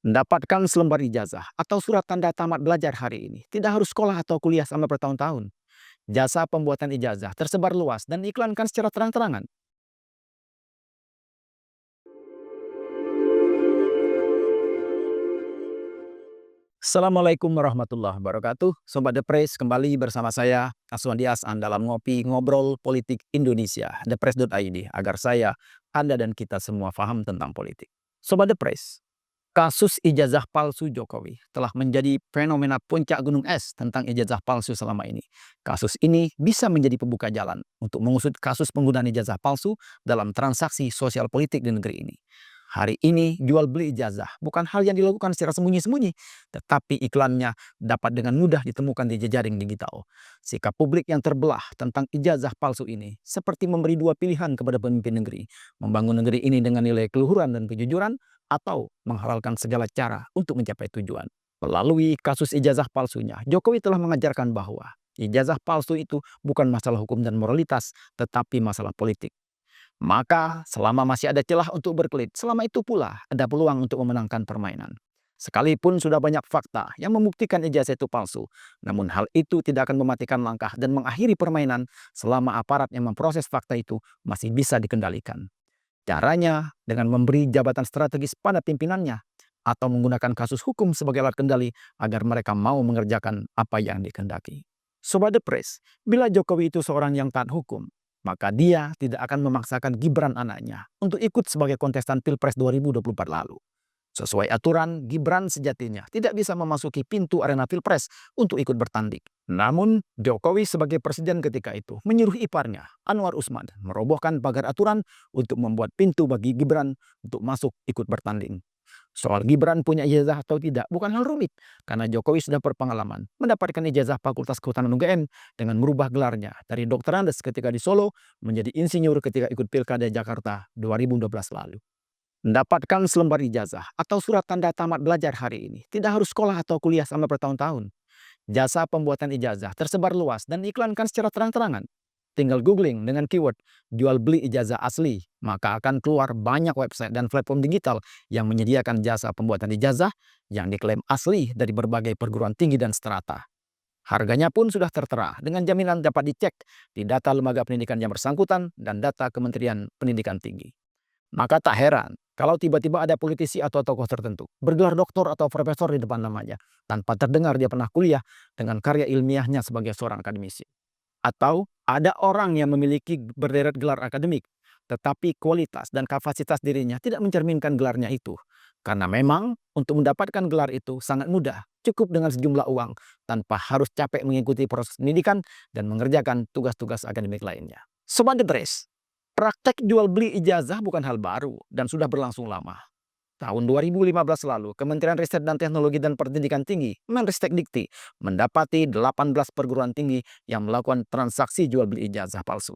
Mendapatkan selembar ijazah atau surat tanda tamat belajar hari ini tidak harus sekolah atau kuliah selama bertahun-tahun. Jasa pembuatan ijazah tersebar luas dan diiklankan secara terang-terangan. Assalamualaikum warahmatullahi wabarakatuh. Sobat The Press, kembali bersama saya, Aswan Dias, dalam Ngopi Ngobrol Politik Indonesia, thepress.id, agar saya, Anda, dan kita semua paham tentang politik. Sobat The Press, kasus ijazah palsu Jokowi telah menjadi fenomena puncak gunung es tentang ijazah palsu selama ini. Kasus ini bisa menjadi pembuka jalan untuk mengusut kasus penggunaan ijazah palsu dalam transaksi sosial politik di negeri ini. Hari ini jual beli ijazah bukan hal yang dilakukan secara sembunyi-sembunyi, tetapi iklannya dapat dengan mudah ditemukan di jejaring digital. Sikap publik yang terbelah tentang ijazah palsu ini seperti memberi dua pilihan kepada pemimpin negeri: membangun negeri ini dengan nilai keluhuran dan kejujuran, atau menghalalkan segala cara untuk mencapai tujuan. Melalui kasus ijazah palsunya, Jokowi telah mengajarkan bahwa ijazah palsu itu bukan masalah hukum dan moralitas, tetapi masalah politik. Maka selama masih ada celah untuk berkelit, selama itu pula ada peluang untuk memenangkan permainan. Sekalipun sudah banyak fakta yang membuktikan ijazah itu palsu, namun hal itu tidak akan mematikan langkah dan mengakhiri permainan selama aparat yang memproses fakta itu masih bisa dikendalikan. Caranya dengan memberi jabatan strategis pada pimpinannya atau menggunakan kasus hukum sebagai alat kendali agar mereka mau mengerjakan apa yang dikehendaki. Sobat The Press, bila Jokowi itu seorang yang taat hukum, maka dia tidak akan memaksakan Gibran anaknya untuk ikut sebagai kontestan Pilpres 2024 lalu. Sesuai aturan, Gibran sejatinya tidak bisa memasuki pintu arena Pilpres untuk ikut bertanding. Namun, Jokowi sebagai presiden ketika itu menyuruh iparnya, Anwar Usman, merobohkan pagar aturan untuk membuat pintu bagi Gibran untuk masuk ikut bertanding. Soal Gibran punya ijazah atau tidak bukan hal rumit, karena Jokowi sudah berpengalaman mendapatkan ijazah Fakultas Kehutanan UGM dengan merubah gelarnya dari Dokter Andes ketika di Solo menjadi insinyur ketika ikut Pilkada Jakarta 2012 lalu. Mendapatkan selembar ijazah atau surat tanda tamat belajar hari ini tidak harus sekolah atau kuliah selama bertahun-tahun. Jasa pembuatan ijazah tersebar luas dan diiklankan secara terang-terangan. Tinggal googling dengan keyword jual beli ijazah asli, maka akan keluar banyak website dan platform digital yang menyediakan jasa pembuatan ijazah yang diklaim asli dari berbagai perguruan tinggi dan strata. Harganya pun sudah tertera dengan jaminan dapat dicek di data lembaga pendidikan yang bersangkutan dan data Kementerian Pendidikan Tinggi. Maka tak heran kalau tiba-tiba ada politisi atau tokoh tertentu bergelar doktor atau profesor di depan namanya tanpa terdengar dia pernah kuliah dengan karya ilmiahnya sebagai seorang akademisi. Atau ada orang yang memiliki berderet gelar akademik tetapi kualitas dan kapasitas dirinya tidak mencerminkan gelarnya itu. Karena memang untuk mendapatkan gelar itu sangat mudah, cukup dengan sejumlah uang tanpa harus capek mengikuti proses pendidikan dan mengerjakan tugas-tugas akademik lainnya. Sobat The Press, praktek jual beli ijazah bukan hal baru dan sudah berlangsung lama. Tahun 2015 lalu, Kementerian Riset dan Teknologi dan Pendidikan Tinggi, Menristek-Dikti, mendapati 18 perguruan tinggi yang melakukan transaksi jual beli ijazah palsu.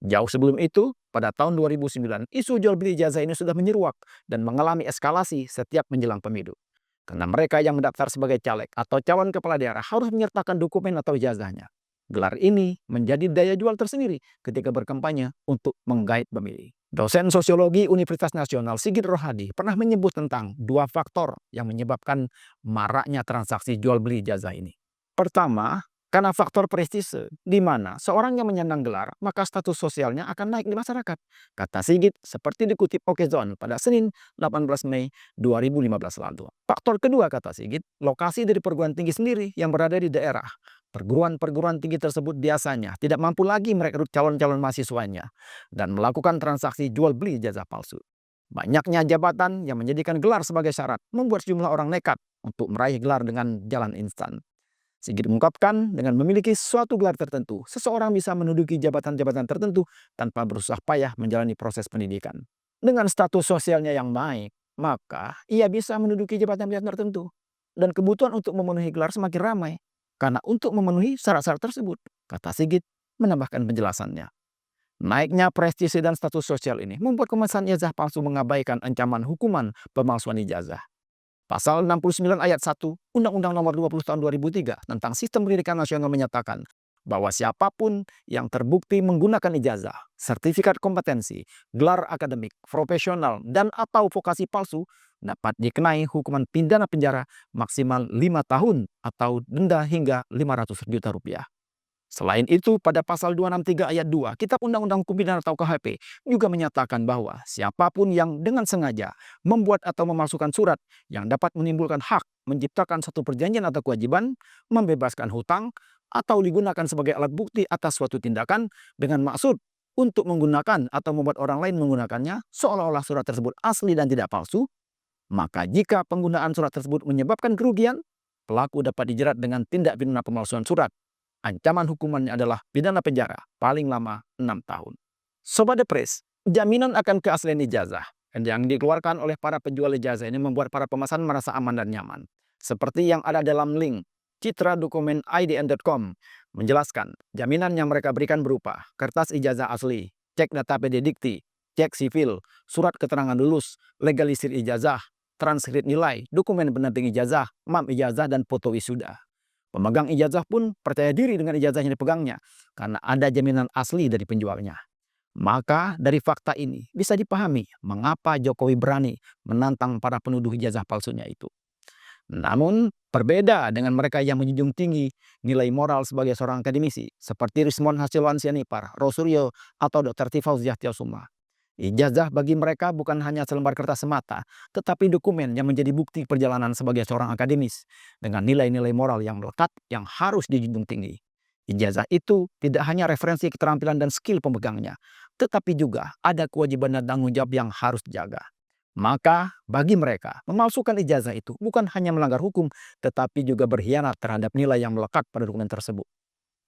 Jauh sebelum itu, pada tahun 2009, isu jual beli ijazah ini sudah menyeruak dan mengalami eskalasi setiap menjelang pemilu. Karena mereka yang mendaftar sebagai caleg atau calon kepala daerah harus menyertakan dokumen atau ijazahnya. Gelar ini menjadi daya jual tersendiri ketika berkampanye untuk menggait pemilih. Dosen sosiologi Universitas Nasional Sigit Rohadi pernah menyebut tentang dua faktor yang menyebabkan maraknya transaksi jual beli ijazah ini. Pertama, karena faktor prestise, di mana seorang yang menyandang gelar, maka status sosialnya akan naik di masyarakat. Kata Sigit seperti dikutip Okezone pada Senin 18 Mei 2015 lalu. Faktor kedua, kata Sigit, lokasi dari perguruan tinggi sendiri yang berada di daerah. Perguruan-perguruan tinggi tersebut biasanya tidak mampu lagi merekrut calon-calon mahasiswanya dan melakukan transaksi jual beli ijazah palsu. Banyaknya jabatan yang menjadikan gelar sebagai syarat membuat sejumlah orang nekat untuk meraih gelar dengan jalan instan. Sigit mengungkapkan dengan memiliki suatu gelar tertentu, seseorang bisa menduduki jabatan-jabatan tertentu tanpa berusaha payah menjalani proses pendidikan. Dengan status sosialnya yang baik, maka ia bisa menduduki jabatan-jabatan tertentu. Dan kebutuhan untuk memenuhi gelar semakin ramai. Karena untuk memenuhi syarat-syarat tersebut, kata Sigit menambahkan penjelasannya. Naiknya prestise dan status sosial ini membuat pemesan ijazah palsu mengabaikan ancaman hukuman pemalsuan ijazah. Pasal 69 ayat 1 Undang-Undang Nomor 20 Tahun 2003 tentang Sistem Pendidikan Nasional menyatakan bahwa siapapun yang terbukti menggunakan ijazah, sertifikat kompetensi, gelar akademik, profesional, dan atau vokasi palsu dapat dikenai hukuman pidana penjara maksimal 5 tahun atau denda hingga Rp500 juta. Selain itu, pada pasal 263 ayat 2 Kitab Undang-Undang Hukum Pidana atau KHP juga menyatakan bahwa siapapun yang dengan sengaja membuat atau memalsukan surat yang dapat menimbulkan hak, menciptakan satu perjanjian atau kewajiban, membebaskan hutang, atau digunakan sebagai alat bukti atas suatu tindakan dengan maksud untuk menggunakan atau membuat orang lain menggunakannya seolah-olah surat tersebut asli dan tidak palsu, maka jika penggunaan surat tersebut menyebabkan kerugian, pelaku dapat dijerat dengan tindak pidana pemalsuan surat. Ancaman hukumannya adalah pidana penjara paling lama 6 tahun. Sobat The Press, jaminan akan keaslian ijazah yang dikeluarkan oleh para penjual ijazah ini membuat para pemesan merasa aman dan nyaman. Seperti yang ada dalam link citradokumenidn.com menjelaskan, jaminan yang mereka berikan berupa kertas ijazah asli, cek data PD Dikti, cek sivil, surat keterangan lulus, legalisir ijazah, transkrip nilai, dokumen pendamping ijazah, map ijazah, dan foto wisuda. Pemegang ijazah pun percaya diri dengan ijazah yang dipegangnya karena ada jaminan asli dari penjualnya. Maka dari fakta ini bisa dipahami mengapa Jokowi berani menantang para penuduh ijazah palsunya itu. Namun berbeda dengan mereka yang menjunjung tinggi nilai moral sebagai seorang akademisi seperti Rismon Hasilwan Sianipar, Rosuryo, atau Dr. Tifauziah Tiasuma. Ijazah bagi mereka bukan hanya selembar kertas semata, tetapi dokumen yang menjadi bukti perjalanan sebagai seorang akademis dengan nilai-nilai moral yang melekat yang harus dijunjung tinggi. Ijazah itu tidak hanya referensi keterampilan dan skill pemegangnya, tetapi juga ada kewajiban dan tanggung jawab yang harus dijaga. Maka bagi mereka, memalsukan ijazah itu bukan hanya melanggar hukum, tetapi juga berkhianat terhadap nilai yang melekat pada dokumen tersebut.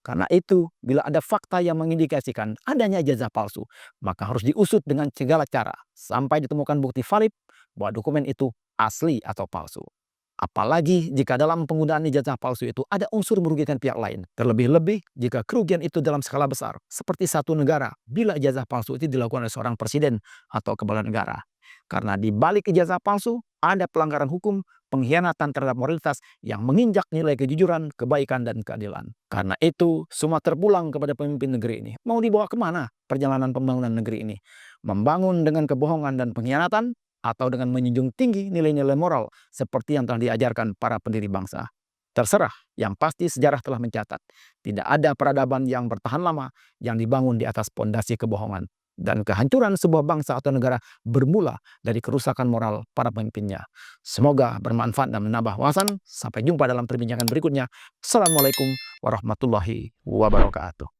Karena itu, bila ada fakta yang mengindikasikan adanya ijazah palsu, maka harus diusut dengan segala cara sampai ditemukan bukti valid bahwa dokumen itu asli atau palsu. Apalagi jika dalam penggunaan ijazah palsu itu ada unsur merugikan pihak lain. Terlebih-lebih jika kerugian itu dalam skala besar, seperti satu negara bila ijazah palsu itu dilakukan oleh seorang presiden atau kepala negara. Karena di balik ijazah palsu ada pelanggaran hukum, pengkhianatan terhadap moralitas yang menginjak nilai kejujuran, kebaikan, dan keadilan. Karena itu, semua terpulang kepada pemimpin negeri ini. Mau dibawa kemana perjalanan pembangunan negeri ini? Membangun dengan kebohongan dan pengkhianatan, atau dengan menjunjung tinggi nilai-nilai moral seperti yang telah diajarkan para pendiri bangsa? Terserah, yang pasti sejarah telah mencatat. Tidak ada peradaban yang bertahan lama yang dibangun di atas pondasi kebohongan. Dan kehancuran sebuah bangsa atau negara bermula dari kerusakan moral para pemimpinnya. Semoga bermanfaat dan menambah wawasan. Sampai jumpa dalam perbincangan berikutnya. Assalamualaikum warahmatullahi wabarakatuh.